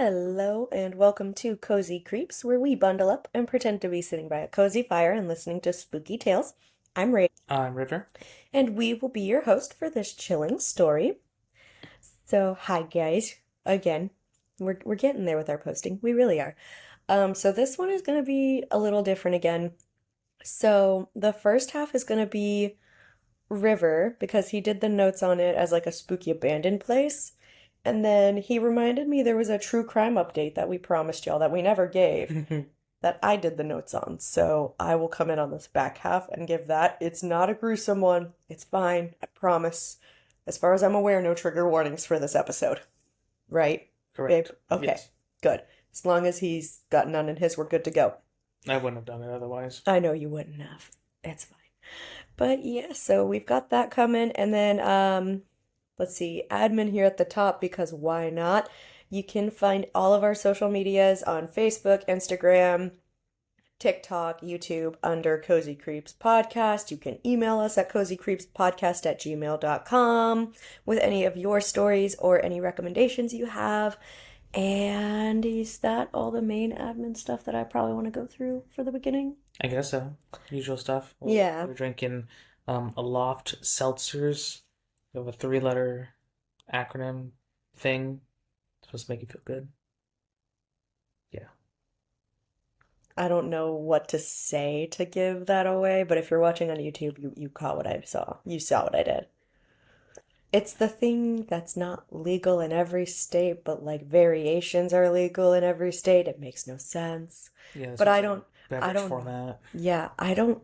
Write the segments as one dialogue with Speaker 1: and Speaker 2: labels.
Speaker 1: Hello, and welcome to Cozy Creeps, where we bundle up and pretend to be sitting by a cozy fire and listening to spooky tales. I'm Ray,
Speaker 2: I'm River.
Speaker 1: and we will be your host for this chilling story. So, hi guys. Again, we're getting there with our posting. We really are. So this one is gonna be a little different again. So the first half is gonna be River because he did the notes on it as like a spooky abandoned place. And then he reminded me there was a true crime update that we promised y'all that we never gave that I did the notes on. So I will come in on this back half and give that. It's not a gruesome one. It's fine. I promise. As far as I'm aware, no trigger warnings for this episode. Right, babe?
Speaker 2: Correct.
Speaker 1: Okay,
Speaker 2: Yes.
Speaker 1: good. As long as he's got none in his, we're good to go.
Speaker 2: I wouldn't have done it otherwise.
Speaker 1: I know you wouldn't have. It's fine. But yeah, so we've got that coming. And then let's see, admin here at the top because why not? You can find all of our social medias on Facebook, Instagram, TikTok, YouTube under Cozy Creeps Podcast. You can email us at cozycreepspodcast@gmail.com with any of your stories or any recommendations you have. And is that all the main admin stuff that I probably want to go through for the beginning?
Speaker 2: I guess so. Usual stuff.
Speaker 1: Yeah.
Speaker 2: We're drinking Aloft Seltzers. We have a three-letter acronym thing. It's supposed to make you feel good. Yeah.
Speaker 1: I don't know what to say to give that away, but if you're watching on YouTube, you caught what I saw. You saw what I did. It's the thing that's not legal in every state, but like variations are legal in every state. It makes no sense.
Speaker 2: Yeah,
Speaker 1: But
Speaker 2: so
Speaker 1: I
Speaker 2: it's a
Speaker 1: don't I
Speaker 2: beverage
Speaker 1: don't know.
Speaker 2: format.
Speaker 1: Yeah, I don't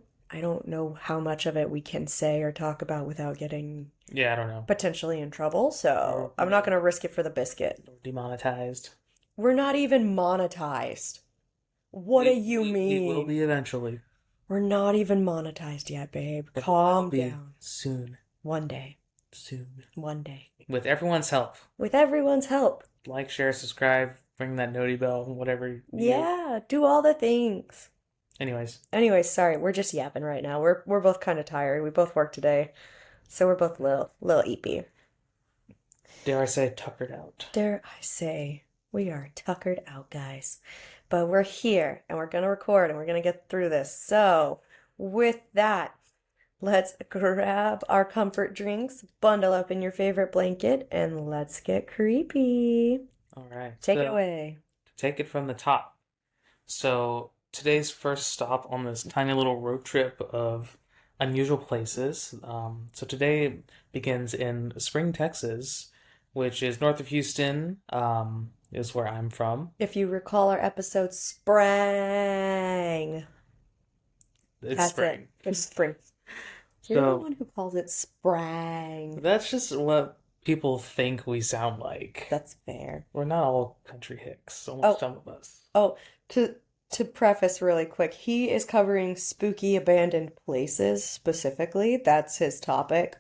Speaker 1: know how much of it we can say or talk about without getting
Speaker 2: Yeah, I don't know.
Speaker 1: potentially in trouble,
Speaker 2: Or,
Speaker 1: so I'm not gonna risk it for the biscuit.
Speaker 2: demonetized.
Speaker 1: We're not even monetized. What do you
Speaker 2: We will
Speaker 1: mean?
Speaker 2: be eventually.
Speaker 1: We're not even monetized yet, babe.
Speaker 2: But we will
Speaker 1: Calm
Speaker 2: be
Speaker 1: down.
Speaker 2: soon.
Speaker 1: One day.
Speaker 2: Soon.
Speaker 1: One day.
Speaker 2: With everyone's help.
Speaker 1: With everyone's help.
Speaker 2: Like, share, subscribe, ring that noti bell, whatever you do.
Speaker 1: Yeah, do all the things.
Speaker 2: Anyways,
Speaker 1: Anyways, sorry, we're just yapping right now. We're both kind of tired. We both worked today, so we're both little eepy.
Speaker 2: dare I say, tuckered out.
Speaker 1: Dare I say, we are tuckered out, guys. But we're here and we're gonna record and we're gonna get through this. So, with that, let's grab our comfort drinks, bundle up in your favorite blanket, and let's get creepy.
Speaker 2: All right.
Speaker 1: Take it
Speaker 2: So,
Speaker 1: away.
Speaker 2: to take it from the top. So, today's first stop on this tiny little road trip of unusual places. So, today begins in Spring, Texas, which is north of Houston, is where I'm from.
Speaker 1: If you recall our episode, Sprang.
Speaker 2: It's
Speaker 1: That's
Speaker 2: spring.
Speaker 1: it. It's spring. You're the
Speaker 2: So,
Speaker 1: one who calls it Sprang.
Speaker 2: that's just what people think we sound like.
Speaker 1: That's fair.
Speaker 2: We're not all country hicks, almost
Speaker 1: Oh,
Speaker 2: some of us.
Speaker 1: oh, to preface really quick, he is covering spooky abandoned places specifically. That's his topic.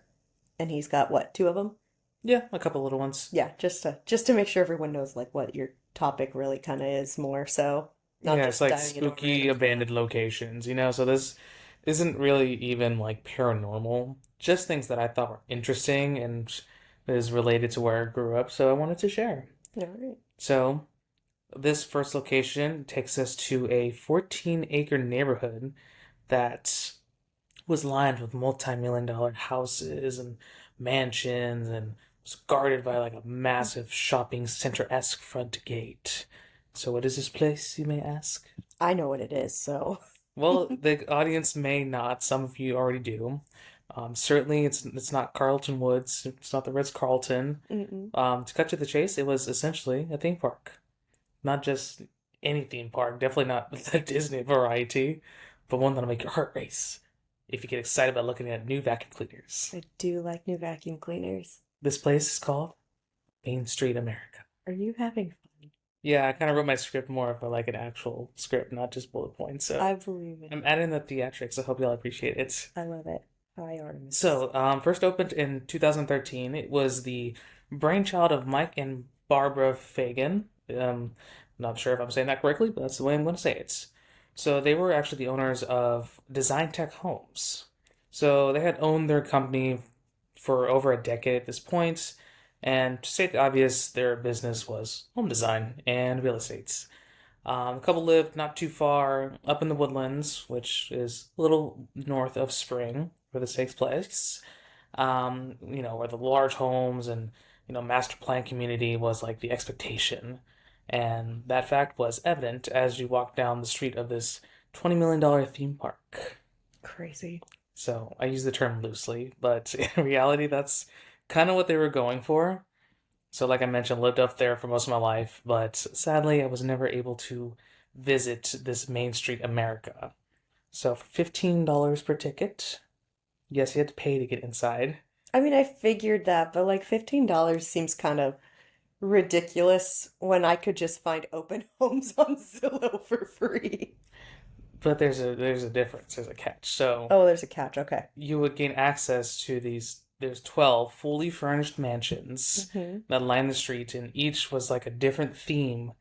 Speaker 1: And he's got what, two of them?
Speaker 2: Yeah, a couple little ones.
Speaker 1: Yeah, just to make sure everyone knows like what your topic really kind of is more so, not
Speaker 2: Yeah, it's
Speaker 1: just
Speaker 2: like
Speaker 1: diving into a
Speaker 2: spooky
Speaker 1: random thing.
Speaker 2: abandoned locations, So this isn't really even like paranormal, just things that I thought were interesting and is related to where I grew up, so I wanted to share.
Speaker 1: All right.
Speaker 2: So this first location takes us to a 14-acre neighborhood that was lined with multi-million dollar houses and mansions and was guarded by like a massive shopping center-esque front gate. So what is this place, you may ask?
Speaker 1: I know what it is, so.
Speaker 2: Well, the audience may not. Some of you already do. Certainly, it's not Carlton Woods. It's not the Ritz-Carlton.
Speaker 1: Mm-mm.
Speaker 2: To cut to the chase, it was essentially a theme park. Not just any theme park. Definitely not the Disney variety, but one that'll make your heart race if you get excited about looking at new vacuum cleaners.
Speaker 1: I do like new vacuum cleaners.
Speaker 2: This place is called Main Street America.
Speaker 1: Are you having fun?
Speaker 2: Yeah, I kind of wrote my script more of like an actual script, not just bullet points. So
Speaker 1: I believe it.
Speaker 2: I'm adding the theatrics. I hope y'all appreciate it.
Speaker 1: I love it. Hi, Artemis.
Speaker 2: So, first opened in 2013. It was the brainchild of Mike and Barbara Fagan. Not sure if I'm saying that correctly, but that's the way I'm going to say it. So, they were actually the owners of Design Tech Homes. So, they had owned their company for over a decade at this point, And to state the obvious, their business was home design and real estate. The couple lived not too far up in the Woodlands, which is a little north of Spring, where this takes place. Where the large homes and, master plan community was like the expectation. And that fact was evident as you walked down the street of this $20 million theme park.
Speaker 1: Crazy.
Speaker 2: So I use the term loosely, but in reality, that's kind of what they were going for. So, like I mentioned, lived up there for most of my life, but sadly, I was never able to visit this Main Street America. So, for $15 per ticket, yes, you had to pay to get inside.
Speaker 1: I mean, I figured that, but like $15 seems kind of ridiculous when I could just find open homes on Zillow for free.
Speaker 2: But there's a difference, there's a catch. So,
Speaker 1: Oh, there's a catch. Okay.
Speaker 2: you would gain access to these. There's 12 fully furnished mansions
Speaker 1: Hmm.
Speaker 2: that line the street, and each was like a different theme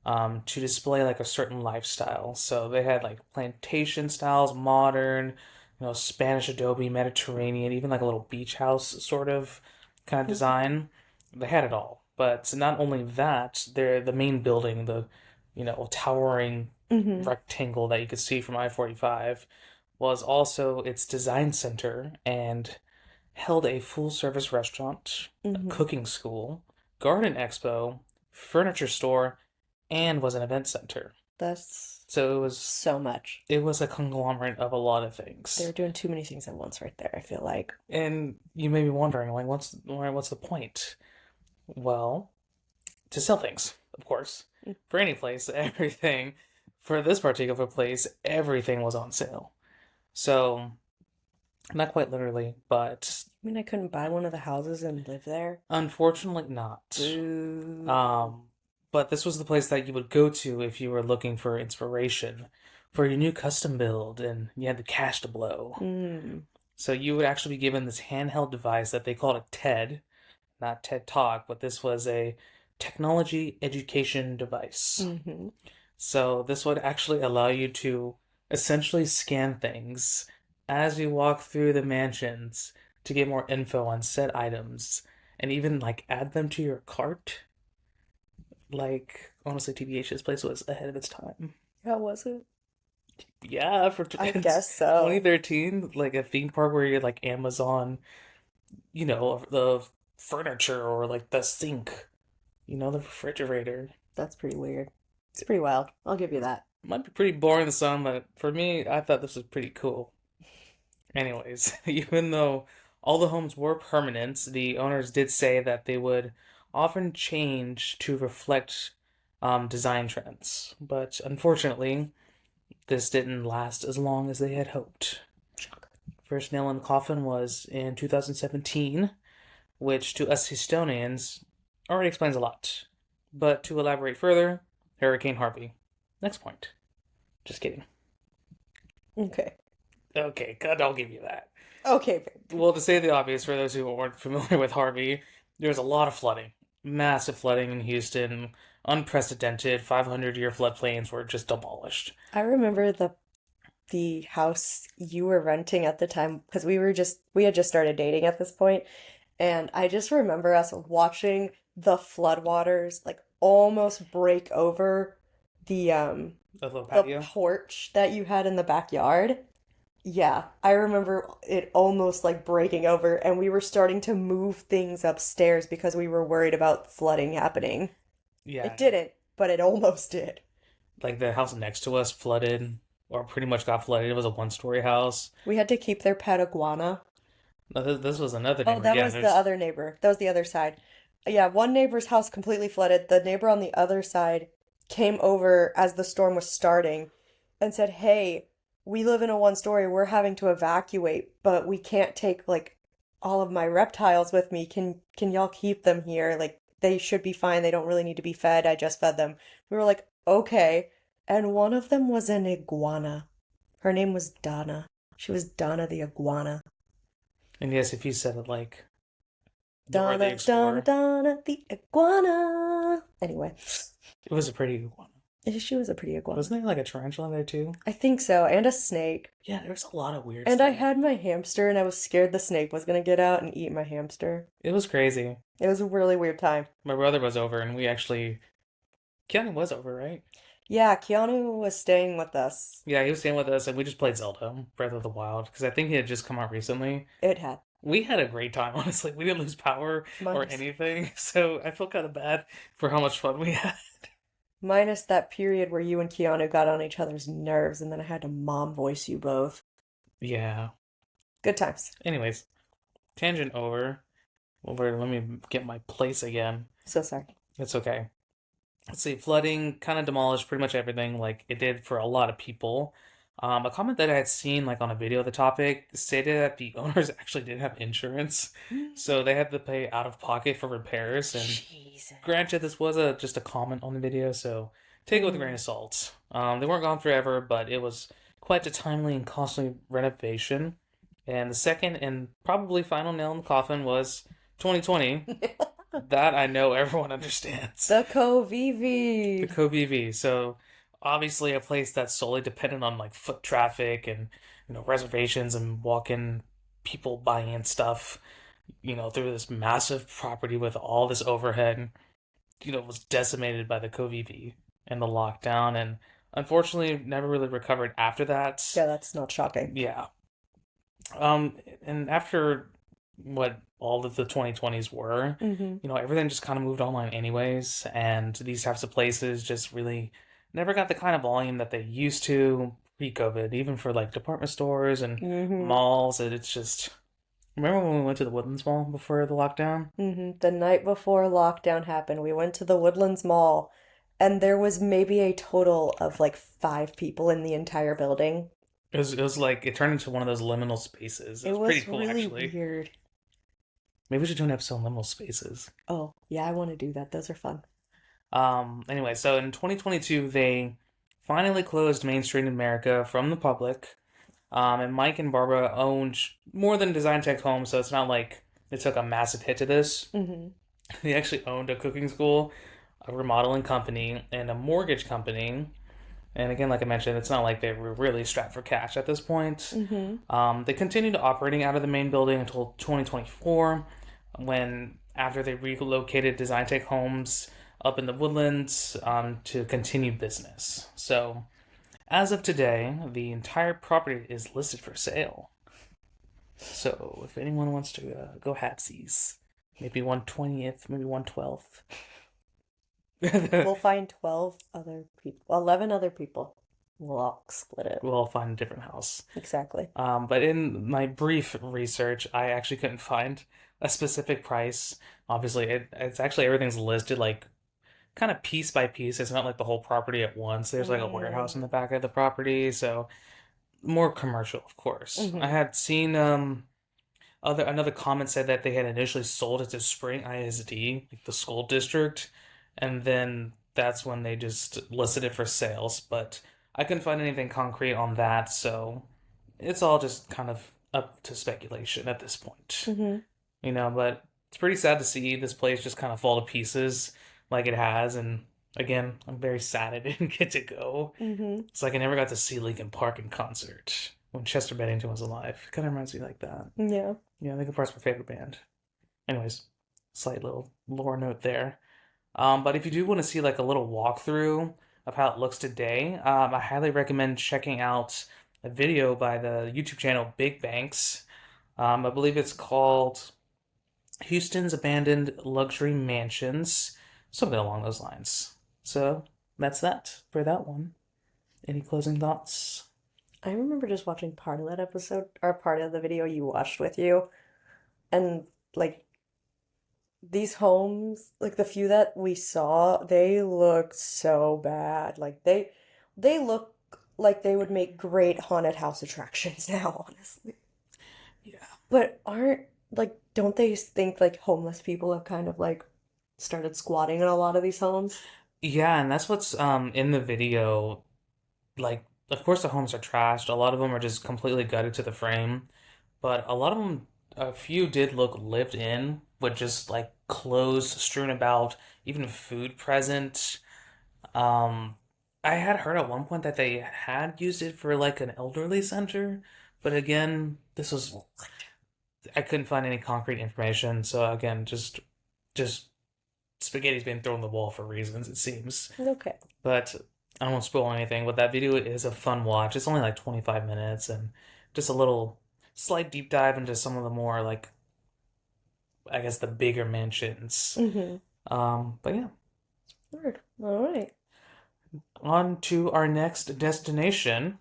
Speaker 2: to display like a certain lifestyle. So they had like plantation styles, modern, Spanish adobe, Mediterranean, even like a little beach house sort of kind of design. They had it all. But not only that, they're the main building, the towering
Speaker 1: Hmm.
Speaker 2: rectangle that you could see from I-45 was also its design center and held a full service restaurant, a
Speaker 1: Hmm.
Speaker 2: cooking school, garden expo, furniture store, and was an event center.
Speaker 1: That's
Speaker 2: So it was
Speaker 1: so much.
Speaker 2: it was a conglomerate of a lot of
Speaker 1: They're
Speaker 2: things.
Speaker 1: doing too many things at once right there, I feel like.
Speaker 2: And you may be wondering, like, what's the point? Well, to sell things, of course. For any place, everything. For this particular place, everything was on sale. So, not quite literally, but
Speaker 1: I mean, I couldn't buy one of the houses and live there.
Speaker 2: unfortunately not.
Speaker 1: Boo.
Speaker 2: Um, but this was the place that you would go to if you were looking for inspiration for your new custom build and you had the cash to blow.
Speaker 1: Mm.
Speaker 2: So you would actually be given this handheld device that they called a TED, not TED Talk, but this was a technology education device.
Speaker 1: Hmm.
Speaker 2: So this would actually allow you to essentially scan things as you walk through the mansions to get more info on said items and even like add them to your cart. Like, honestly, TBH, this place was ahead of its time.
Speaker 1: How was it?
Speaker 2: Yeah, for
Speaker 1: I
Speaker 2: it's
Speaker 1: guess so.
Speaker 2: 2013, like a theme park where you're like Amazon, the furniture or like the sink, the refrigerator.
Speaker 1: That's pretty weird. It's pretty wild. I'll give you that.
Speaker 2: Might be pretty boring to some, but for me, I thought this was pretty cool. Anyways, even though all the homes were permanent, the owners did say that they would often change to reflect design trends. But unfortunately, this didn't last as long as they had hoped. First nail in the coffin was in 2017, which to us Houstonians already explains a lot. But to elaborate further, Hurricane Harvey. Next point. Just kidding.
Speaker 1: Okay.
Speaker 2: Okay, good, I'll give you that.
Speaker 1: Okay.
Speaker 2: Well, to say the obvious, for those who aren't familiar with Harvey, there was a lot of flooding. Massive flooding in Houston. Unprecedented. 500-year floodplains were just demolished.
Speaker 1: I remember the house you were renting at the time because we had just started dating at this point, and I just remember us watching the floodwaters like almost break over
Speaker 2: A little
Speaker 1: the
Speaker 2: patio.
Speaker 1: porch that you had in the backyard. Yeah, I remember it almost like breaking over, and we were starting to move things upstairs because we were worried about flooding happening. It
Speaker 2: Yeah,
Speaker 1: didn't, but it almost did.
Speaker 2: like the house next to us flooded, or pretty much got flooded. It was a one-story house.
Speaker 1: We had to keep their pet iguana.
Speaker 2: No, this was another
Speaker 1: Oh,
Speaker 2: neighbor.
Speaker 1: that
Speaker 2: Yeah,
Speaker 1: was the
Speaker 2: there's
Speaker 1: other neighbor. That was the other side. Yeah, one neighbor's house completely flooded. The neighbor on the other side came over as the storm was starting and said, "Hey, we live in a one story. We're having to evacuate, but we can't take like all of my reptiles with me. Can y'all keep them here? Like they should be fine. They don't really need to be fed. I just fed them." We were like, "Okay." And one of them was an iguana. Her name was Donna. She was Donna the iguana.
Speaker 2: and yes, if you said it like Dora the
Speaker 1: Donna, Donna,
Speaker 2: Explorer,
Speaker 1: Donna, the iguana. Anyway,
Speaker 2: it was a pretty good one.
Speaker 1: She was a pretty iguana.
Speaker 2: Wasn't there like a tarantula in there too?
Speaker 1: I think so, and a snake.
Speaker 2: Yeah, there was a lot of weird
Speaker 1: And I
Speaker 2: stuff.
Speaker 1: had my hamster, and I was scared the snake was gonna get out and eat my hamster.
Speaker 2: It was crazy.
Speaker 1: It was a really weird time.
Speaker 2: My brother was over, and we actually Keanu was over, right?
Speaker 1: Yeah, Keanu was staying with us.
Speaker 2: Yeah, he was staying with us, and we just played Zelda, Breath of the Wild, because I think it had just come out recently.
Speaker 1: It had.
Speaker 2: We had a great time, honestly. We didn't lose power or
Speaker 1: Minus
Speaker 2: anything, so I feel kind of bad for how much fun we had.
Speaker 1: minus that period where you and Keanu got on each other's nerves, and then I had to mom voice you both.
Speaker 2: Yeah.
Speaker 1: Good times.
Speaker 2: Anyways, tangent over. Let me get my place again.
Speaker 1: So sorry.
Speaker 2: It's okay. Let's see, flooding kind of demolished pretty much everything, like it did for a lot of people. A comment that I had seen, like on a video of the topic, stated that the owners actually didn't have insurance, so they had to pay out of pocket for repairs. And
Speaker 1: Jesus.
Speaker 2: granted, this was a just a comment on the video, so take it with a grain of salt. They weren't gone forever, but it was quite a timely and costly renovation. And the second and probably final nail in the coffin was 2020. That I know everyone understands.
Speaker 1: The
Speaker 2: The
Speaker 1: Covivi.
Speaker 2: CoVV. So obviously a place that's solely dependent on like foot traffic and reservations and walk-in people buying in stuff, through this massive property with all this overhead, was decimated by the CoVV and the lockdown and unfortunately never really recovered after that.
Speaker 1: Yeah, that's not shocking.
Speaker 2: Yeah. And after what all of the 2020s were,
Speaker 1: Mm-hmm.
Speaker 2: everything just kind of moved online anyways, and these types of places just really never got the kind of volume that they used to pre-COVID, even for like department stores and
Speaker 1: Mm-hmm.
Speaker 2: malls. And it's just, remember when we went to the Woodlands Mall before the lockdown?
Speaker 1: Mm-hmm. The night before lockdown happened, we went to the Woodlands Mall, and there was maybe a total of like 5 people in the entire building.
Speaker 2: It was like it turned into one of those liminal spaces. It
Speaker 1: It
Speaker 2: was pretty
Speaker 1: was
Speaker 2: cool
Speaker 1: really
Speaker 2: actually.
Speaker 1: weird.
Speaker 2: Maybe we should do an episode on liminal spaces.
Speaker 1: Oh, yeah, I want to do that. Those are fun.
Speaker 2: Anyway, so in 2022, they finally closed Main Street in America from the public. And Mike and Barbara owned more than Design Tech Homes, so it's not like they took a massive hit to this.
Speaker 1: Mm-hmm.
Speaker 2: They actually owned a cooking school, a remodeling company, and a mortgage company. And again, like I mentioned, it's not like they were really strapped for cash at this point.
Speaker 1: Mm-hmm.
Speaker 2: They continued operating out of the main building until 2024, when after they relocated Design Tech Homes up in the Woodlands to continue business. So, as of today, the entire property is listed for sale. So, if anyone wants to go halvesies, maybe 1/20th, maybe 1/12th.
Speaker 1: We'll find 12 other people, 11 other people. We'll all split it.
Speaker 2: We'll all find a different house.
Speaker 1: Exactly.
Speaker 2: But in my brief research, I actually couldn't find a specific price. Obviously, it's actually everything's listed like kind of piece by piece. It's not like the whole property at once. There's like a warehouse in the back of the property, so more commercial, of course.
Speaker 1: Mm-hmm.
Speaker 2: I had seen another comment said that they had initially sold it to Spring ISD, like the school district, and then that's when they just listed it for sales. But I couldn't find anything concrete on that, so it's all just kind of up to speculation at this point.
Speaker 1: Mm-hmm.
Speaker 2: But it's pretty sad to see this place just kind of fall to pieces like it has. And again, I'm very sad I didn't get to go.
Speaker 1: Mm-hmm.
Speaker 2: It's like I never got to see Linkin Park in concert when Chester Bennington was alive. It kind of reminds me like that.
Speaker 1: Yeah.
Speaker 2: Yeah, Linkin Park's my favorite band. Anyways, slight little lore note there. But if you do want to see like a little walkthrough of how it looks today, I highly recommend checking out a video by the YouTube channel Big Banks. I believe it's called Houston's Abandoned Luxury Mansions, something along those lines. So that's that for that one. Any closing thoughts?
Speaker 1: I remember just watching part of that episode, or part of the video you watched with you, and like these homes, like the few that we saw, they looked so bad. Like they look like they would make great haunted house attractions now, honestly.
Speaker 2: Yeah.
Speaker 1: But aren't like don't they think like homeless people have kind of like started squatting in a lot of these homes?
Speaker 2: Yeah, and that's what's in the video. Like, of course, the homes are trashed. A lot of them are just completely gutted to the frame, but a lot of them, a few did look lived in, with just like clothes strewn about, even food present. Um, I had heard at one point that they had used it for like an elderly center, but again, this was I couldn't find any concrete information. So again, just spaghetti's being thrown on the wall for reasons, it seems.
Speaker 1: Okay.
Speaker 2: But I don't want to spoil anything, but that video is a fun watch. It's only like 25 minutes and just a little slight deep dive into some of the more like I guess the bigger mansions.
Speaker 1: Mm-hmm.
Speaker 2: But yeah,
Speaker 1: Word. All right.
Speaker 2: on to our next destination.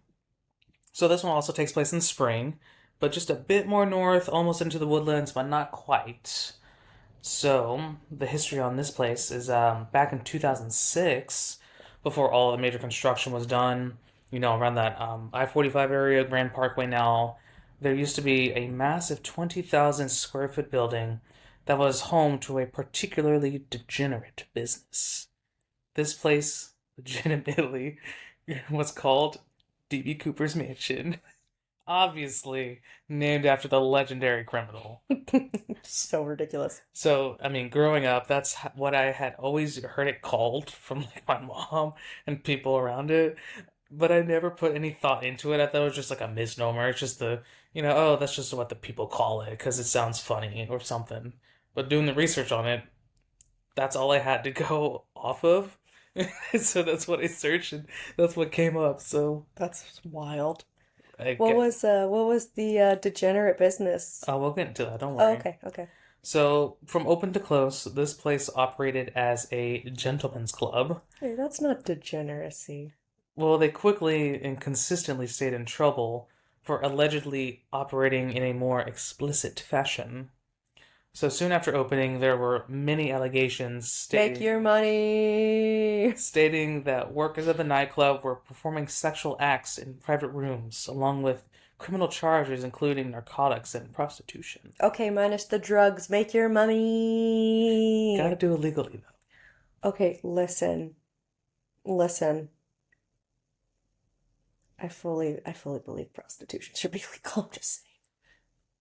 Speaker 2: So this one also takes place in spring, but just a bit more north, almost into the woodlands, but not quite. So the history on this place is back in 2006, before all the major construction was done. You know, around that I-45 area, Grand Parkway now, there used to be a massive 20,000 square foot building that was home to a particularly degenerate business. This place legitimately was called D.B. Cooper's Mansion, obviously named after the legendary criminal.
Speaker 1: So ridiculous.
Speaker 2: So, I mean, growing up, that's what I had always heard it called from like my mom and people around it, but I never put any thought into it. I thought it was just like a misnomer. It's just oh, that's just what the people call it because it sounds funny or something. But doing the research on it, that's all I had to go off of. So that's what I searched and that's what came up. So
Speaker 1: That's wild.
Speaker 2: I
Speaker 1: What
Speaker 2: get,
Speaker 1: was the degenerate business?
Speaker 2: we'll get into that. Don't
Speaker 1: Oh,
Speaker 2: worry.
Speaker 1: okay, okay.
Speaker 2: So from open to close, this place operated as a gentleman's club.
Speaker 1: Hey, that's not degeneracy.
Speaker 2: Well, they quickly and consistently stayed in trouble for allegedly operating in a more explicit fashion. So soon after opening, there were many allegations
Speaker 1: Make your money.
Speaker 2: stating that workers of the nightclub were performing sexual acts in private rooms, along with criminal charges including narcotics and prostitution.
Speaker 1: Okay, minus the drugs. Make your
Speaker 2: Gotta
Speaker 1: money.
Speaker 2: do it legally, though.
Speaker 1: Okay, listen. Listen. I fully believe prostitution should be legal. I'm just saying.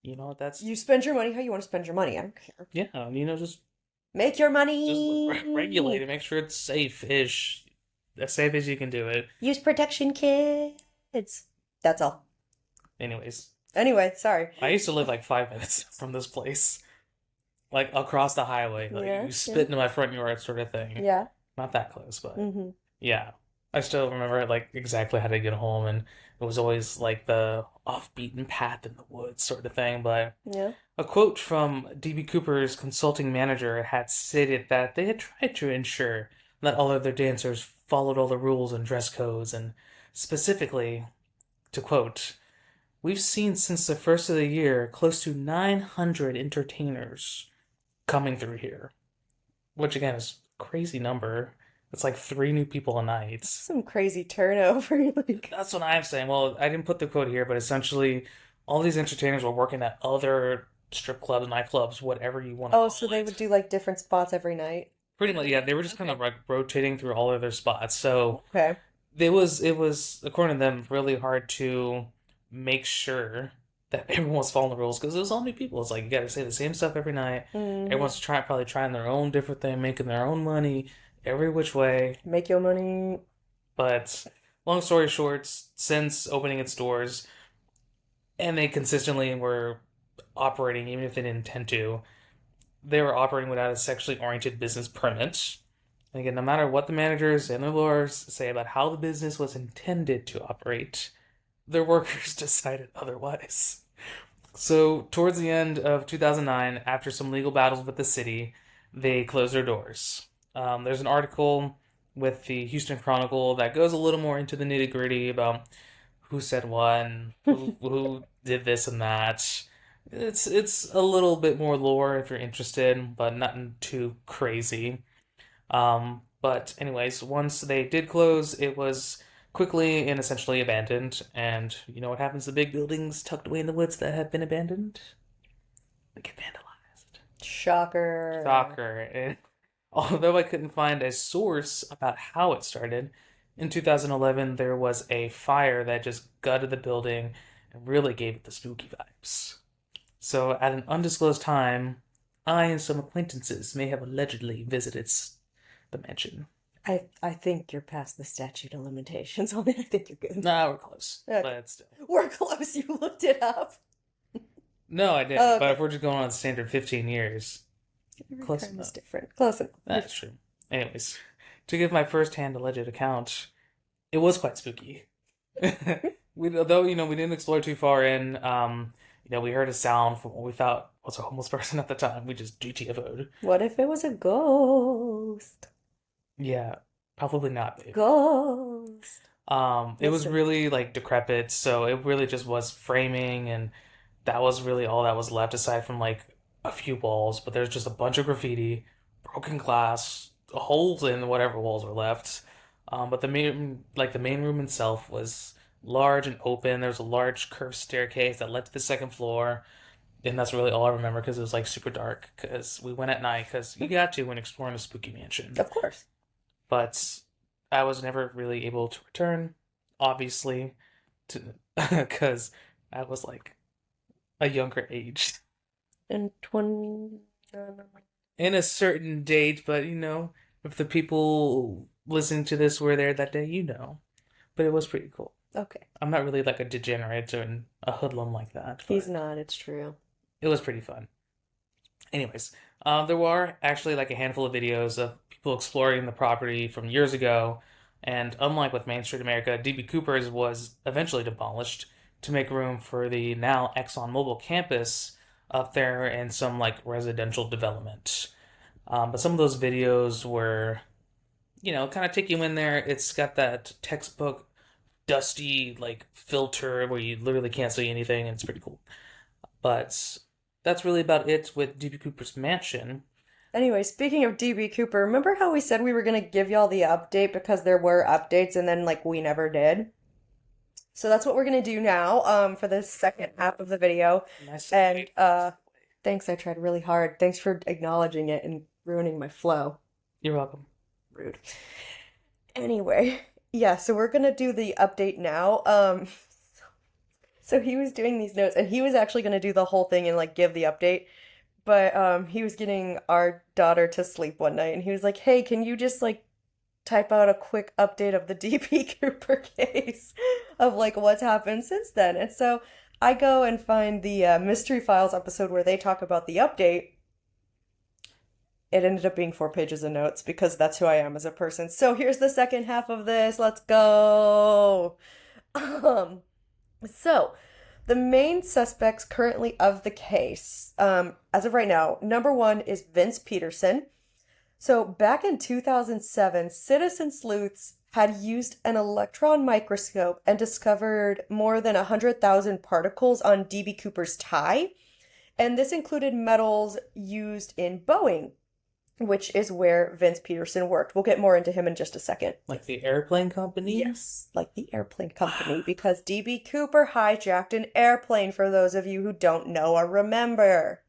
Speaker 2: You know, that's,
Speaker 1: You spend your money how you want to spend your money. I don't care.
Speaker 2: yeah, just
Speaker 1: Make your
Speaker 2: regulate
Speaker 1: money.
Speaker 2: it, make sure it's safe-ish, as safe as you can do it.
Speaker 1: Use protection kids. That's all.
Speaker 2: Anyways,
Speaker 1: Anyway, sorry.
Speaker 2: I used to live like 5 minutes from this place, like across the highway. Like
Speaker 1: Yeah,
Speaker 2: you
Speaker 1: yeah.
Speaker 2: spit into my front yard, sort of thing.
Speaker 1: Yeah.
Speaker 2: Not that close, but
Speaker 1: Mm-hmm.
Speaker 2: yeah. I still remember like exactly how to get home, and it was always like the off-beaten path in the woods, sort of thing. But
Speaker 1: Yeah.
Speaker 2: a quote from DB Cooper's consulting manager had stated that they had tried to ensure that all of their dancers followed all the rules and dress codes, and specifically, to quote, we've seen since the first of the year close to 900 entertainers coming through here, which again is a crazy number. It's like three new people a night.
Speaker 1: Some crazy turnover. Like,
Speaker 2: That's what I'm saying. Well, I didn't put the quote here, but essentially, all these entertainers were working at other strip clubs, nightclubs, whatever you want to
Speaker 1: oh,
Speaker 2: call
Speaker 1: so they would
Speaker 2: it.
Speaker 1: do like different spots every night.
Speaker 2: Pretty much, yeah. They were just kind of
Speaker 1: Okay.
Speaker 2: like rotating through all of their spots. So
Speaker 1: Okay.
Speaker 2: it was according to them really hard to make sure that everyone was following the rules because it was all new people. It's like you got to say the same stuff every night.
Speaker 1: Mm-hmm.
Speaker 2: Everyone's probably trying their own different thing, making their own money every which way.
Speaker 1: Make your money.
Speaker 2: But long story short, since opening its doors, and they consistently were operating, even if they didn't intend to, they were operating without a sexually oriented business permit. And again, no matter what the managers and the lawyers say about how the business was intended to operate, their workers decided otherwise. So, towards the end of 2009, after some legal battles with the city, they closed their doors. There's an article with the Houston Chronicle that goes a little more into the nitty gritty about who said what and who did this and that. It's a little bit more lore if you're interested, but nothing too crazy. But anyways, once they did close, it was quickly and essentially abandoned. And you know what happens to big buildings tucked away in the woods that have been abandoned? They get vandalized.
Speaker 1: Shocker.
Speaker 2: Shocker. And although I couldn't find a source about how it started, in 2011 there was a fire that just gutted the building and really gave it the spooky vibes. So at an undisclosed time, I and some acquaintances may have allegedly visited the mansion
Speaker 1: I think you're past the statute of limitations on it. I think you're good.
Speaker 2: Nah, we're close,
Speaker 1: Okay.
Speaker 2: but still.
Speaker 1: We're close. You looked it up.
Speaker 2: No, I didn't.
Speaker 1: Oh,
Speaker 2: But
Speaker 1: okay.
Speaker 2: if we're just going on standard 15 years,
Speaker 1: Every
Speaker 2: close
Speaker 1: crime is
Speaker 2: enough.
Speaker 1: different. Close enough.
Speaker 2: That's true. Anyways, to give my first-hand alleged account, it was quite spooky. Though we didn't explore too far in. We heard a sound from what we thought was a homeless person at the time. We just GTFO'd.
Speaker 1: What if it was a ghost?
Speaker 2: Yeah, probably not, babe.
Speaker 1: Ghost.
Speaker 2: It was
Speaker 1: Listen.
Speaker 2: really like decrepit, so it really just was framing, and that was really all that was left aside from like a few walls. But there's just a bunch of graffiti, broken glass, holes in whatever walls were left. But the main room itself was large and open. There was a large curved staircase that led to the second floor, and that's really all I remember because it was like super dark because we went at night because you got to when exploring a spooky mansion.
Speaker 1: Of course.
Speaker 2: But I was never really able to return, obviously, to because I was like a younger age
Speaker 1: In 20.
Speaker 2: in a certain date, but if the people listening to this were there that day, But it was pretty cool.
Speaker 1: Okay.
Speaker 2: I'm not really like a degenerate or a hoodlum like that,
Speaker 1: He's
Speaker 2: but
Speaker 1: not, it's true.
Speaker 2: it was pretty fun. Anyways, there were actually like a handful of videos of people exploring the property from years ago, and unlike with Main Street America, DB Cooper's was eventually demolished to make room for the now ExxonMobil campus up there and some like residential development. But some of those videos were, kind of take you in there. It's got that textbook dusty like filter where you literally can't see anything, and it's pretty cool. But that's really about it with DB Cooper's mansion.
Speaker 1: Anyway, speaking of DB Cooper, remember how we said we were going to give y'all the update because there were updates and then, like, we never did? So that's what we're going to do now, for the second half of the video.
Speaker 2: Nice.
Speaker 1: And, thanks, I tried really hard. Thanks for acknowledging it and ruining my flow.
Speaker 2: You're welcome.
Speaker 1: Rude. Anyway, yeah, so we're gonna do the update now. So he was doing these notes, and he was actually gonna do the whole thing and like give the update, but he was getting our daughter to sleep one night, and he was like, "Hey, can you just like type out a quick update of the DB Cooper case of like what's happened since then?" And so I go and find the Mystery Files episode where they talk about the update. It ended up being 4 pages of notes because that's who I am as a person. So here's the second half of this. Let's go. Um, so the main suspects currently of the case, as of right now, number one is Vince Peterson. So back in 2007, citizen sleuths had used an electron microscope and discovered more than 100,000 particles on DB Cooper's tie. And this included metals used in Boeing, which is where Vince Peterson worked. We'll get more into him in just a second.
Speaker 2: Like the airplane company?
Speaker 1: Yes, like the airplane company, because DB Cooper hijacked an airplane, for those of you who don't know or remember.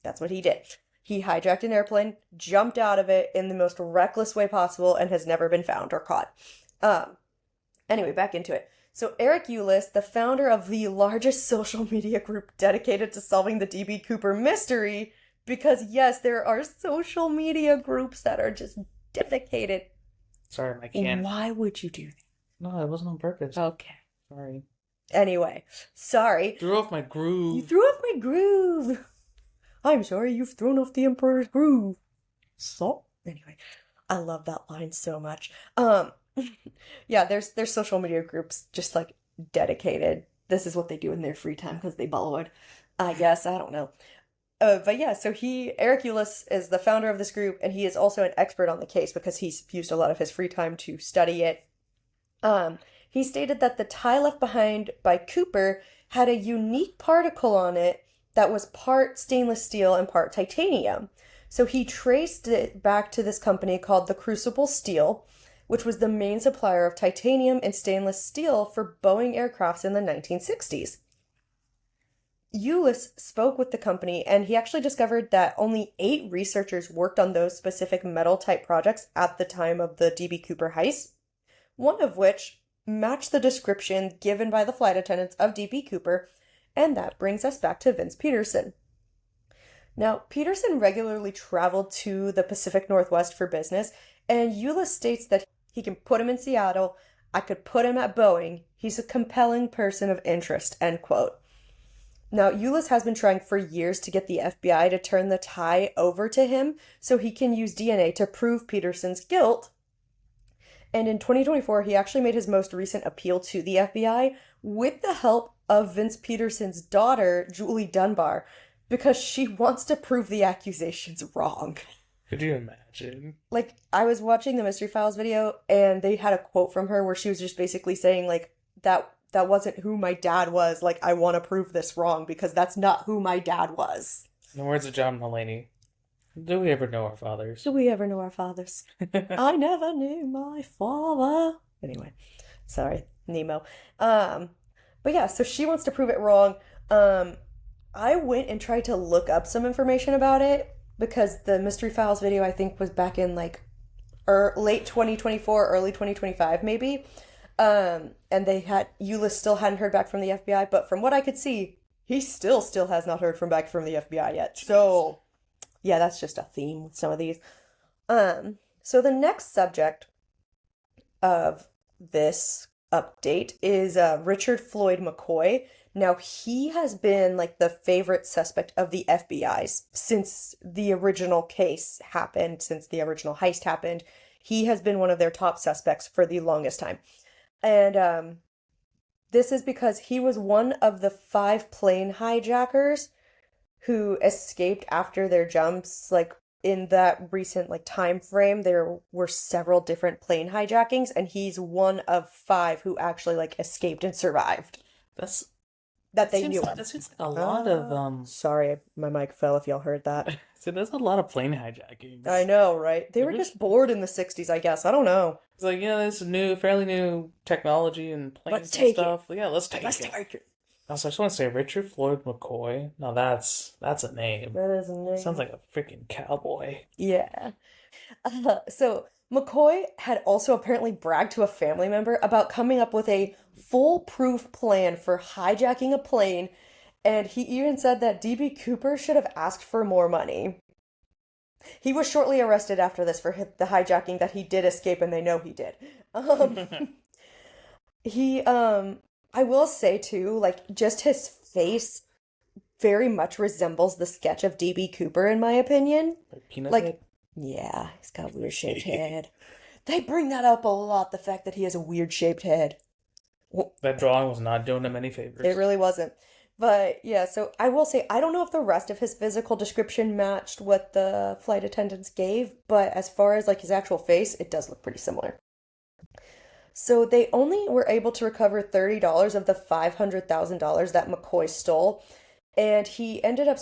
Speaker 1: That's what he did. He hijacked an airplane, jumped out of it in the most reckless way possible, and has never been found or caught. Anyway, back into it. So Eric Eulis, the founder of the largest social media group dedicated to solving the DB Cooper mystery, because yes, there are social media groups that are just dedicated.
Speaker 2: Sorry, I can't.
Speaker 1: Why would you do
Speaker 2: No, it wasn't on purpose.
Speaker 1: that? Okay.
Speaker 2: Sorry.
Speaker 1: Anyway, sorry.
Speaker 2: Threw off my groove.
Speaker 1: You threw off my groove. I'm sorry, you've thrown off the Emperor's groove. So, anyway, I love that line so much. Yeah, there's social media groups just like dedicated. This is what they do in their free time because they bored. I guess, I don't know. But yeah, so Eric Eulis is the founder of this group, and he is also an expert on the case because he's used a lot of his free time to study it. He stated that the tie left behind by Cooper had a unique particle on it that was part stainless steel and part titanium. So he traced it back to this company called the Crucible Steel, which was the main supplier of titanium and stainless steel for Boeing aircrafts in the 1960s. Eulis spoke with the company, and he actually discovered that only 8 researchers worked on those specific metal-type projects at the time of the DB Cooper heist, one of which matched the description given by the flight attendants of DB Cooper, and that brings us back to Vince Peterson. Now, Peterson regularly traveled to the Pacific Northwest for business, And Euless states that he can put him in Seattle. I could put him at Boeing. He's a compelling person of interest, end quote. Now, Euless has been trying for years to get the FBI to turn the tie over to him so he can use DNA to prove Peterson's guilt. And in 2024, he actually made his most recent appeal to the FBI with the help of Vince Peterson's daughter, Julie Dunbar, because she wants to prove the accusations wrong.
Speaker 2: Could you imagine?
Speaker 1: Like, I was watching the Mystery Files video, and they had a quote from her where she was just basically saying, like, that wasn't who my dad was. Like, I want to prove this wrong because that's not who my dad was.
Speaker 2: In the words of John Mulaney, do we ever know our fathers?
Speaker 1: Do we ever know our fathers? I never knew my father. Anyway, sorry, Nemo. But yeah, so she wants to prove it wrong. I went and tried to look up some information about it because the Mystery Files video I think was back in like late 2024, early 2025 maybe. And Euless still hadn't heard back from the FBI, but from what I could see, he still has not heard from the FBI yet. So, yeah, that's just a theme with some of these. So the next subject of this update is Richard Floyd McCoy. Now, he has been like the favorite suspect of the FBI's since the original case happened, since the original heist happened. He has been one of their top suspects for the longest time. And this is because he was one of the 5 plane hijackers who escaped after their jumps. Like in that recent like time frame, there were several different plane hijackings, and he's one of 5 who actually like escaped and survived.
Speaker 2: That's
Speaker 1: That they knew
Speaker 2: like,
Speaker 1: of.
Speaker 2: that seems like a lot of
Speaker 1: Sorry, my mic fell if y'all heard that.
Speaker 2: So there's a lot of plane hijackings.
Speaker 1: I know, right? They were
Speaker 2: really-
Speaker 1: just bored in the 60s, I guess. I don't know.
Speaker 2: It's like, yeah, this fairly new technology and planes
Speaker 1: Let's
Speaker 2: and
Speaker 1: take
Speaker 2: stuff. Yeah, let's take
Speaker 1: Let's
Speaker 2: it.
Speaker 1: take it.
Speaker 2: Also, I just want to say Richard Floyd McCoy. Now that's a name.
Speaker 1: That is a name.
Speaker 2: Sounds like a freaking cowboy.
Speaker 1: Yeah. So McCoy had also apparently bragged to a family member about coming up with a foolproof plan for hijacking a plane, and he even said that DB Cooper should have asked for more money. He was shortly arrested after this for the hijacking that he did escape, and they know he did. I will say too, like, just his face very much resembles the sketch of DB Cooper, in my opinion.
Speaker 2: Like peanut
Speaker 1: Like,
Speaker 2: head?
Speaker 1: yeah, he's got a weird shaped head. They bring that up a lot, the fact that he has a weird shaped head.
Speaker 2: That drawing was not doing him any favors.
Speaker 1: It really wasn't. But yeah, so I will say, I don't know if the rest of his physical description matched what the flight attendants gave, but as far as like his actual face, it does look pretty similar. So they only were able to recover $30 of the $500,000 that McCoy stole, and he ended up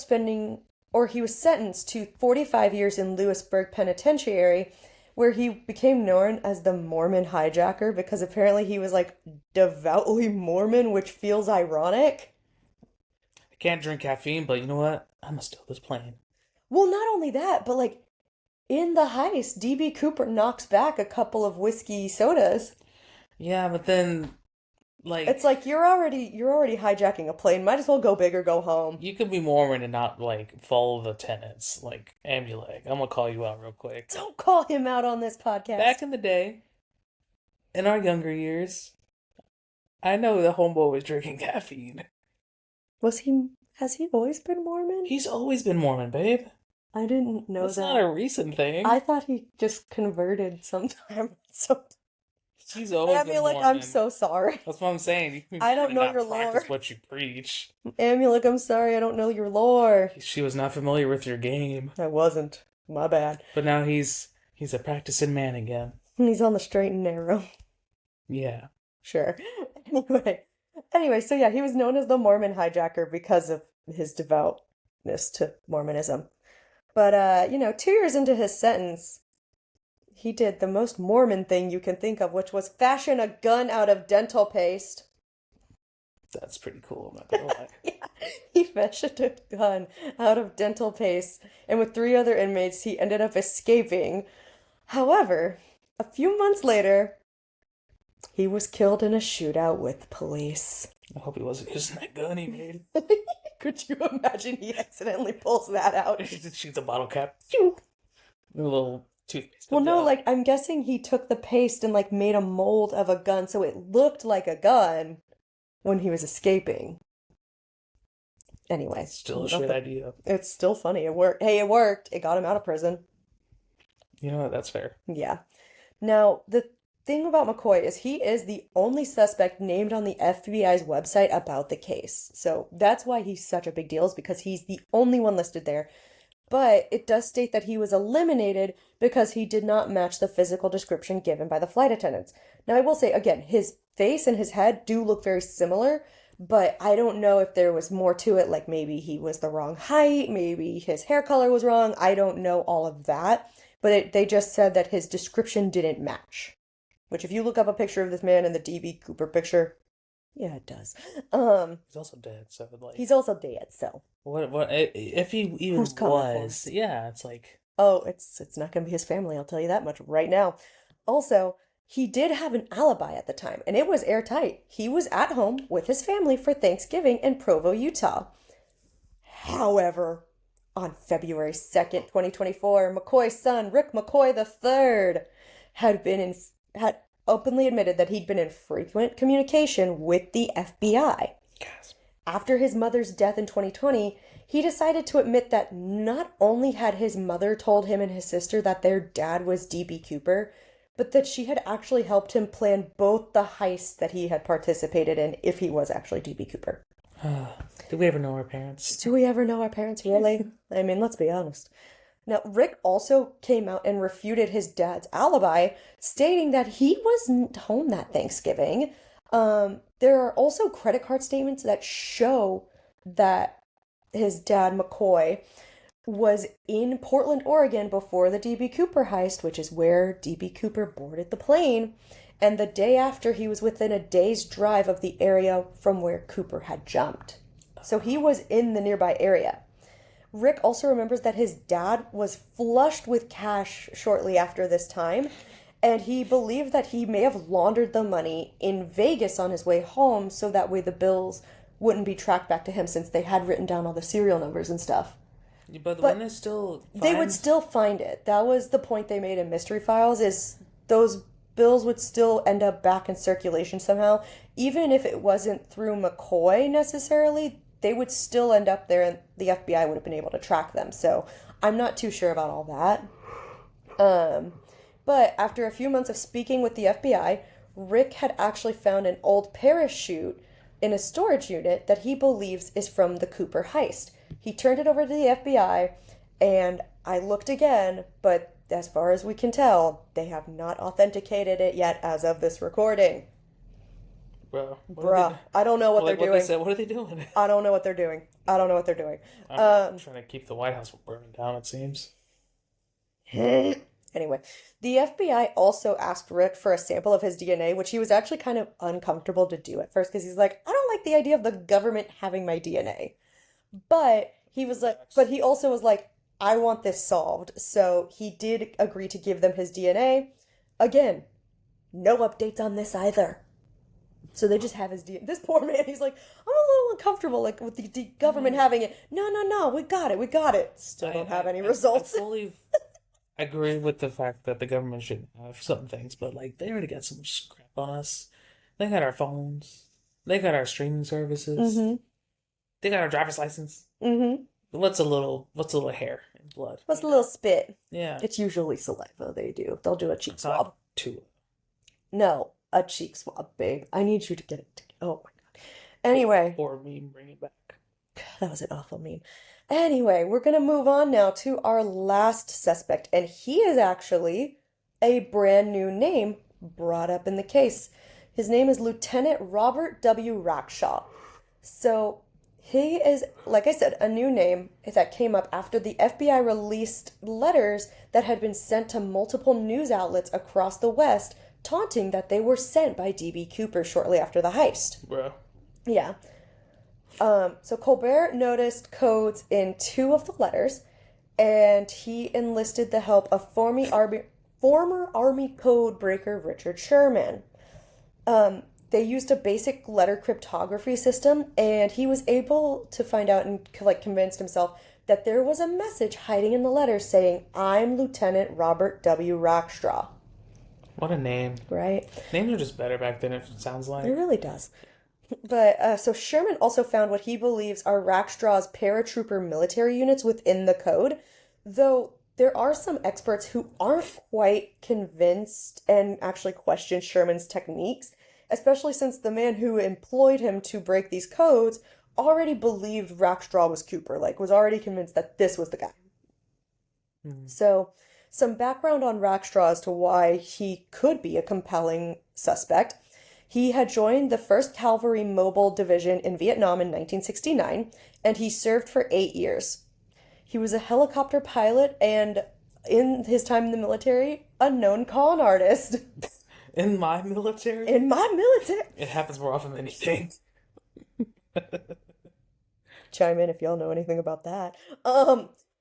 Speaker 1: he was sentenced to 45 years in Lewisburg Penitentiary, where he became known as the Mormon hijacker because apparently he was like devoutly Mormon, which feels ironic.
Speaker 2: I can't drink caffeine, but you know what? I'm gonna steal this plane.
Speaker 1: Well, not only that, but like in the heist, DB Cooper knocks back a couple of whiskey sodas.
Speaker 2: Yeah, but then, like,
Speaker 1: It's like you're already hijacking a plane. Might as well go big or go home.
Speaker 2: you could be Mormon and not like follow the tenets. Like Amulek, I'm gonna call you out real quick.
Speaker 1: Don't call him out on this podcast.
Speaker 2: Back in the day, in our younger years, I know the homeboy was drinking caffeine.
Speaker 1: Has he always been Mormon?
Speaker 2: He's always been Mormon, babe.
Speaker 1: I didn't know
Speaker 2: That's
Speaker 1: that.
Speaker 2: not a recent thing.
Speaker 1: I thought he just converted sometime. So
Speaker 2: He's always been
Speaker 1: Amulek,
Speaker 2: Mormon.
Speaker 1: I'm so sorry.
Speaker 2: That's what I'm saying. You can
Speaker 1: I don't know
Speaker 2: not
Speaker 1: your
Speaker 2: practice
Speaker 1: lore.
Speaker 2: what you preach.
Speaker 1: Amulek, I'm sorry, I don't know your lore.
Speaker 2: She was not familiar with your game,
Speaker 1: I wasn't. My bad.
Speaker 2: but now he's a practicing man again.
Speaker 1: He's on the straight and narrow.
Speaker 2: Yeah.
Speaker 1: Sure. Anyway, so yeah, he was known as the Mormon hijacker because of his devoutness to Mormonism. But 2 years into his sentence, he did the most Mormon thing you can think of, which was fashion a gun out of dental paste.
Speaker 2: That's pretty cool, I'm not gonna lie.
Speaker 1: Yeah, he fashioned a gun out of dental paste, and with 3 other inmates, he ended up escaping. However, a few months later, he was killed in a shootout with police.
Speaker 2: I hope he wasn't using that gun he made.
Speaker 1: Could you imagine he accidentally pulls that out?
Speaker 2: Shoot the bottle cap. Phew. A little toothpaste
Speaker 1: Well,
Speaker 2: comes
Speaker 1: no,
Speaker 2: out.
Speaker 1: like I'm guessing he took the paste and like made a mold of a gun so it looked like a gun when he was escaping. Anyway,
Speaker 2: Still a shit
Speaker 1: nothing.
Speaker 2: idea.
Speaker 1: It's still funny. It worked. Hey, it worked. It got him out of prison.
Speaker 2: You know what? That's fair.
Speaker 1: Yeah. Now, the thing about McCoy is he is the only suspect named on the FBI's website about the case. So that's why he's such a big deal, is because he's the only one listed there. But it does state that he was eliminated because he did not match the physical description given by the flight attendants. Now, I will say again, his face and his head do look very similar, but I don't know if there was more to it, like maybe he was the wrong height, maybe his hair color was wrong. I don't know all of that, but they just said that his description didn't match. Which, if you look up a picture of this man in the DB Cooper picture, yeah, it does.
Speaker 2: He's also dead, so like,
Speaker 1: He's also dead, so
Speaker 2: what if he even
Speaker 1: who's coming for
Speaker 2: was?
Speaker 1: us?
Speaker 2: Yeah, it's like,
Speaker 1: Oh, it's not gonna be his family, I'll tell you that much right now. Also, he did have an alibi at the time, and it was airtight. He was at home with his family for Thanksgiving in Provo, Utah. However, on February 2nd, 2024, McCoy's son, Rick McCoy III, had openly admitted that he'd been in frequent communication with the FBI.
Speaker 2: gasp.
Speaker 1: After his mother's death in 2020, he decided to admit that not only had his mother told him and his sister that their dad was D.B. Cooper, but that she had actually helped him plan both the heists that he had participated in if he was actually D.B. Cooper.
Speaker 2: Did we ever know our parents?
Speaker 1: Do we ever know our parents really? I mean, let's be honest. Now, Rick also came out and refuted his dad's alibi, stating that he wasn't home that Thanksgiving. There are also credit card statements that show that his dad, McCoy, was in Portland, Oregon before the D.B. Cooper heist, which is where D.B. Cooper boarded the plane. And the day after, he was within a day's drive of the area from where Cooper had jumped. So he was in the nearby area. Rick also remembers that his dad was flushed with cash shortly after this time, and he believed that he may have laundered the money in Vegas on his way home so that way the bills wouldn't be tracked back to him since they had written down all the serial numbers and stuff.
Speaker 2: But
Speaker 1: But
Speaker 2: when they still
Speaker 1: they would
Speaker 2: find,
Speaker 1: still find it. That was the point they made in Mystery Files, is those bills would still end up back in circulation somehow. Even if it wasn't through McCoy necessarily, they would still end up there and the FBI would have been able to track them. So I'm not too sure about all that. But after a few months of speaking with the FBI, Rick had actually found an old parachute in a storage unit that he believes is from the Cooper heist. He turned it over to the FBI, and I looked again, but as far as we can tell, they have not authenticated it yet as of this recording.
Speaker 2: bro,
Speaker 1: Bruh, I don't know what
Speaker 2: like
Speaker 1: they're
Speaker 2: what they
Speaker 1: doing.
Speaker 2: said? What are they doing?
Speaker 1: I don't know what they're doing. I don't know what they're doing.
Speaker 2: I'm trying to keep the White House from burning down. It seems.
Speaker 1: Anyway, the FBI also asked Rick for a sample of his DNA, which he was actually kind of uncomfortable to do at first because he's like, I don't like the idea of the government having my DNA. But he was like, but he also was like, I want this solved. So he did agree to give them his DNA. Again, no updates on this either. So they just have his DNA. This poor man, he's like, I'm a little uncomfortable, like with the government having it. No, no, no, we got it, we got it. Still don't have any results.
Speaker 2: I fully agree with the fact that the government should have some things, but like they already got so much crap on us. They got our phones. They got our streaming services.
Speaker 1: Mm-hmm.
Speaker 2: They got our driver's license.
Speaker 1: Mm-hmm.
Speaker 2: What's a little hair and blood?
Speaker 1: What's a little spit?
Speaker 2: Yeah.
Speaker 1: It's usually saliva they do. They'll do a cheek
Speaker 2: It's
Speaker 1: swab.
Speaker 2: not two.
Speaker 1: No, a cheek swab, babe. I need you to get it. Oh my God. Anyway,
Speaker 2: Or me bring it back.
Speaker 1: that was an awful meme. Anyway, we're gonna move on now to our last suspect, and he is actually a brand new name brought up in the case. His name is Lieutenant Robert W. Rackshaw. So he is, like I said, a new name that came up after the FBI released letters that had been sent to multiple news outlets across the West, taunting that they were sent by D.B. Cooper shortly after the heist.
Speaker 2: Bro.
Speaker 1: Yeah. So Colbert noticed codes in two of the letters, and he enlisted the help of former Army code breaker Richard Sherman. They used a basic letter cryptography system, and he was able to find out and like convinced himself that there was a message hiding in the letter saying, "I'm Lieutenant Robert W. Rackstraw."
Speaker 2: What a name.
Speaker 1: Right?
Speaker 2: Names are just better back then, it sounds
Speaker 1: It
Speaker 2: like.
Speaker 1: really does. But so Sherman also found what he believes are Rackstraw's paratrooper military units within the code, though there are some experts who aren't quite convinced and actually question Sherman's techniques, especially since the man who employed him to break these codes already believed Rackstraw was Cooper, like was already convinced that this was the guy.
Speaker 2: Hmm.
Speaker 1: So, some background on Rackstraw as to why he could be a compelling suspect. He had joined the 1st Cavalry Mobile Division in Vietnam in 1969, and he served for 8 years. He was a helicopter pilot and, in his time in the military, a known con artist.
Speaker 2: In my military,
Speaker 1: In my military.
Speaker 2: it happens more often than you think.
Speaker 1: Chime in if y'all know anything about that.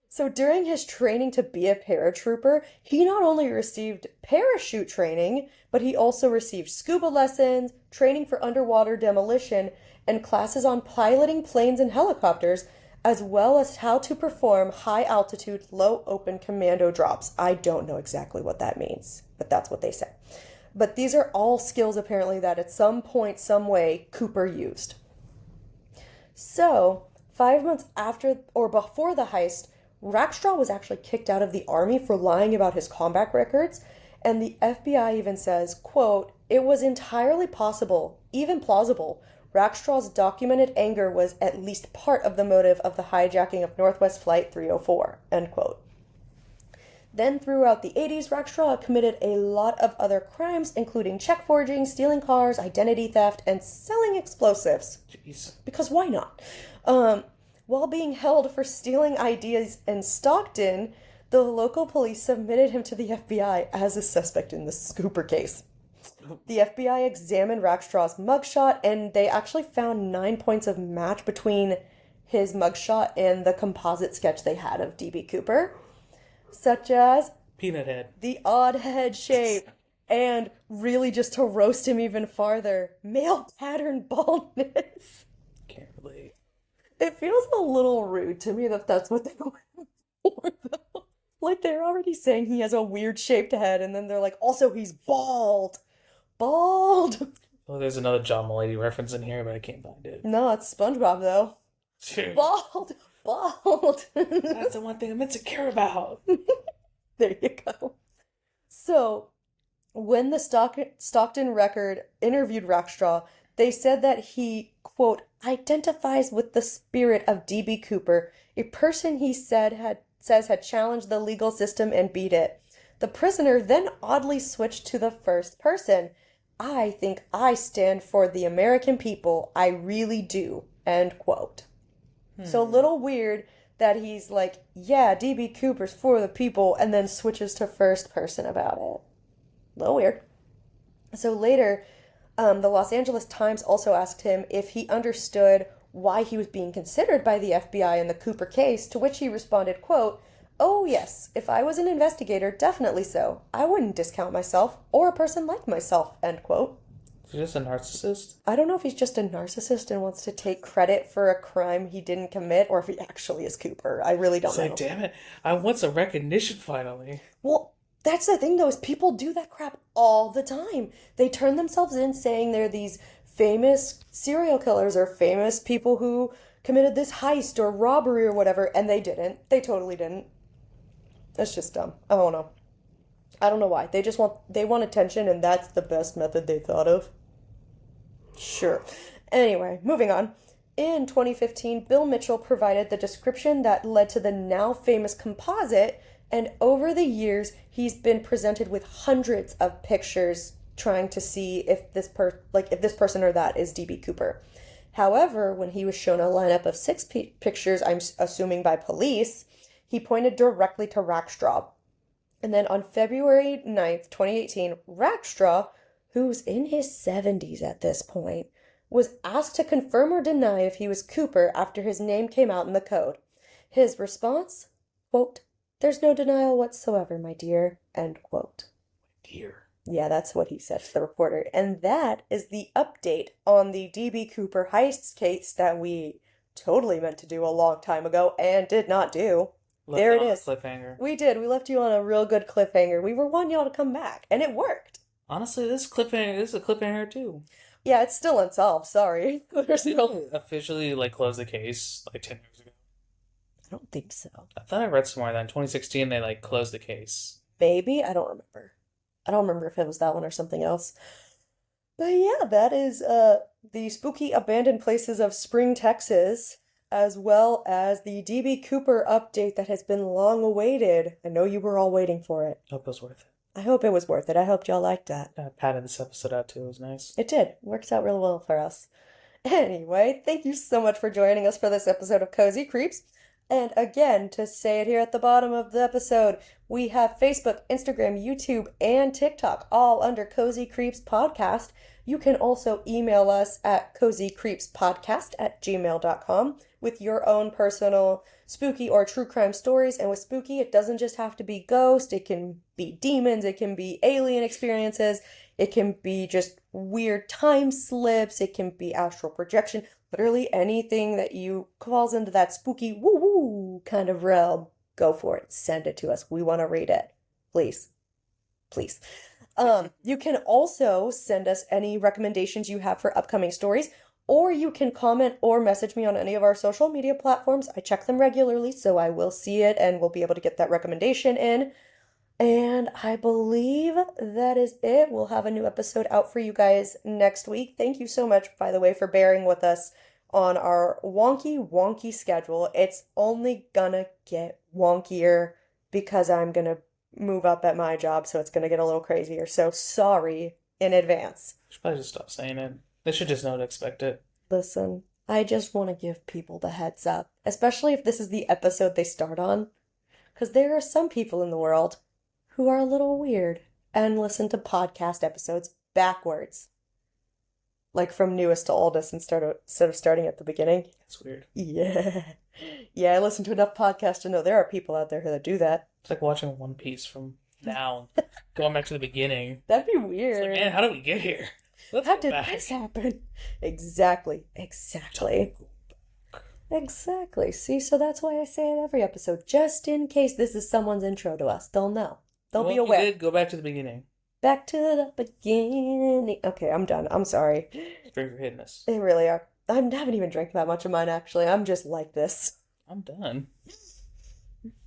Speaker 1: So during his training to be a paratrooper, he not only received parachute training, but he also received scuba lessons, training for underwater demolition, and classes on piloting planes and helicopters, as well as how to perform high altitude, low open commando drops. I don't know exactly what that means, but that's what they say. But these are all skills apparently that at some point, some way, Cooper used. So, 5 months after or before the heist, Rackstraw was actually kicked out of the army for lying about his combat records, and the FBI even says, quote, "It was entirely possible, even plausible. Rackstraw's documented anger was at least part of the motive of the hijacking of Northwest Flight 304, end quote. Then, throughout the 80s, Rackstraw committed a lot of other crimes, including check forging, stealing cars, identity theft, and selling explosives.
Speaker 2: Jeez.
Speaker 1: Because why not? While being held for stealing IDs in Stockton, the local police submitted him to the FBI as a suspect in the Scooper case. The FBI examined Rackstraw's mugshot, and they actually found 9 points of match between his mugshot and the composite sketch they had of D.B. Cooper, such as
Speaker 2: Peanut head.
Speaker 1: the odd head shape, and really just to roast him even farther, male pattern baldness.
Speaker 2: Can't relate.
Speaker 1: It feels a little rude to me that that's what they went for, though. Like, they're already saying he has a weird shaped head, and then they're like, also, he's bald. Bald.
Speaker 2: Oh, there's another John Mulaney reference in here, but I can't find it.
Speaker 1: No, it's SpongeBob, though. Bald. Bald.
Speaker 2: That's the one thing I'm meant to care about.
Speaker 1: There you go. So, when the Stockton Record interviewed Rackstraw, they said that he, quote, identifies with the spirit of D.B. Cooper, a person he says had challenged the legal system and beat it. The prisoner then oddly switched to the first person. "I think I stand for the American people. I really do." End quote. So a little weird that he's like, yeah, D.B. Cooper's for the people, and then switches to first person about it. A little weird. So later, the Los Angeles Times also asked him if he understood why he was being considered by the FBI in the Cooper case, to which he responded, quote, "Oh, yes, if I was an investigator, definitely so. I wouldn't discount myself or a person like myself," end quote.
Speaker 2: Is he just a narcissist?
Speaker 1: I don't know if he's just a narcissist and wants to take credit for a crime he didn't commit, or if he actually is Cooper. I really don't
Speaker 2: It's
Speaker 1: know.
Speaker 2: like, damn it, I want some recognition finally.
Speaker 1: Well, that's the thing though, is people do that crap all the time. They turn themselves in saying they're these famous serial killers or famous people who committed this heist or robbery or whatever, and they didn't. They totally didn't. It's just dumb. I don't know. I don't know why. They want attention, and that's the best method they thought of. Sure. Anyway, moving on. In 2015, Bill Mitchell provided the description that led to the now famous composite, and over the years, he's been presented with hundreds of pictures trying to see if this person or that is DB Cooper. However, when he was shown a lineup of six pictures, I'm assuming by police, he pointed directly to Rackstraw. And then on February 9th, 2018, Rackstraw, who's in his 70s at this point, was asked to confirm or deny if he was Cooper after his name came out in the code. His response, quote, "There's no denial whatsoever, my dear," end quote.
Speaker 2: Dear.
Speaker 1: Yeah, that's what he said to the reporter. And that is the update on the DB Cooper heist case that we totally meant to do a long time ago and did not do.
Speaker 2: Left
Speaker 1: There
Speaker 2: it
Speaker 1: it
Speaker 2: on a
Speaker 1: is.
Speaker 2: cliffhanger.
Speaker 1: We did. We left you on a real good cliffhanger. We were wanting y'all to come back, and it worked.
Speaker 2: Honestly, this is a cliffhanger too.
Speaker 1: Yeah, it's still unsolved. Sorry. There's
Speaker 2: Didn't
Speaker 1: no.
Speaker 2: they officially like close the case like 10 years ago?
Speaker 1: I don't think so.
Speaker 2: I thought I read somewhere that in 2016 they like closed the case.
Speaker 1: Maybe. I don't remember. I don't remember if it was that one or something else. But yeah, that is the spooky abandoned places of Spring, Texas, as well as the DB Cooper update that has been long awaited. I know you were all waiting for it.
Speaker 2: Hope it was worth
Speaker 1: I hope it was worth it. I hope y'all liked that.
Speaker 2: it. I padded this episode out too. It was nice.
Speaker 1: It did. Works out real well for us. Anyway, thank you so much for joining us for this episode of Cozy Creeps. And again, to say it here at the bottom of the episode, we have Facebook, Instagram, YouTube, and TikTok, all under Cozy Creeps Podcast. You can also email us at cozycreepspodcast@gmail.com with your own personal spooky or true crime stories. And with spooky, it doesn't just have to be ghost, it can be demons, it can be alien experiences, it can be just weird time slips, it can be astral projection, literally anything that you falls into that spooky woo woo kind of realm. Go for it. Send it to us. We want to read it. Please. Please. You can also send us any recommendations you have for upcoming stories, or you can comment or message me on any of our social media platforms. I check them regularly, so I will see it and we'll be able to get that recommendation in. And I believe that is it. We'll have a new episode out for you guys next week. Thank you so much, by the way, for bearing with us on our wonky schedule. It's only gonna get wonkier because I'm gonna move up at my job, so it's gonna get a little crazier. So sorry in advance.
Speaker 2: Should probably just stop saying it. They should just know to expect it.
Speaker 1: Listen, I just want to give people the heads up, especially if this is the episode they start on, because there are some people in the world who are a little weird and listen to podcast episodes backwards. Like from newest to oldest instead of starting at the beginning.
Speaker 2: It's weird.
Speaker 1: Yeah. Yeah, I listen to enough podcasts to know there are people out there that do that.
Speaker 2: It's like watching One Piece from now, going back to the beginning.
Speaker 1: That'd be
Speaker 2: It's like,
Speaker 1: weird.
Speaker 2: man, how did we get here? Let's
Speaker 1: How
Speaker 2: go
Speaker 1: did
Speaker 2: back.
Speaker 1: this happen? Exactly. Exactly. See, so that's why I say it every episode, just in case this is someone's intro to us. They'll know. They'll
Speaker 2: Well,
Speaker 1: be
Speaker 2: if you
Speaker 1: aware.
Speaker 2: did, go back to the beginning.
Speaker 1: Back to the beginning. Okay, I'm done. I'm sorry.
Speaker 2: Drinks are hitting us.
Speaker 1: They really are. I haven't even drank that much of mine, actually. I'm just like this.
Speaker 2: I'm done.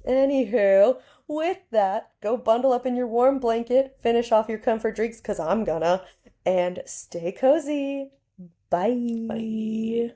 Speaker 1: Anywho, with that, go bundle up in your warm blanket, finish off your comfort drinks, because I'm gonna, and stay cozy. Bye.
Speaker 2: Bye.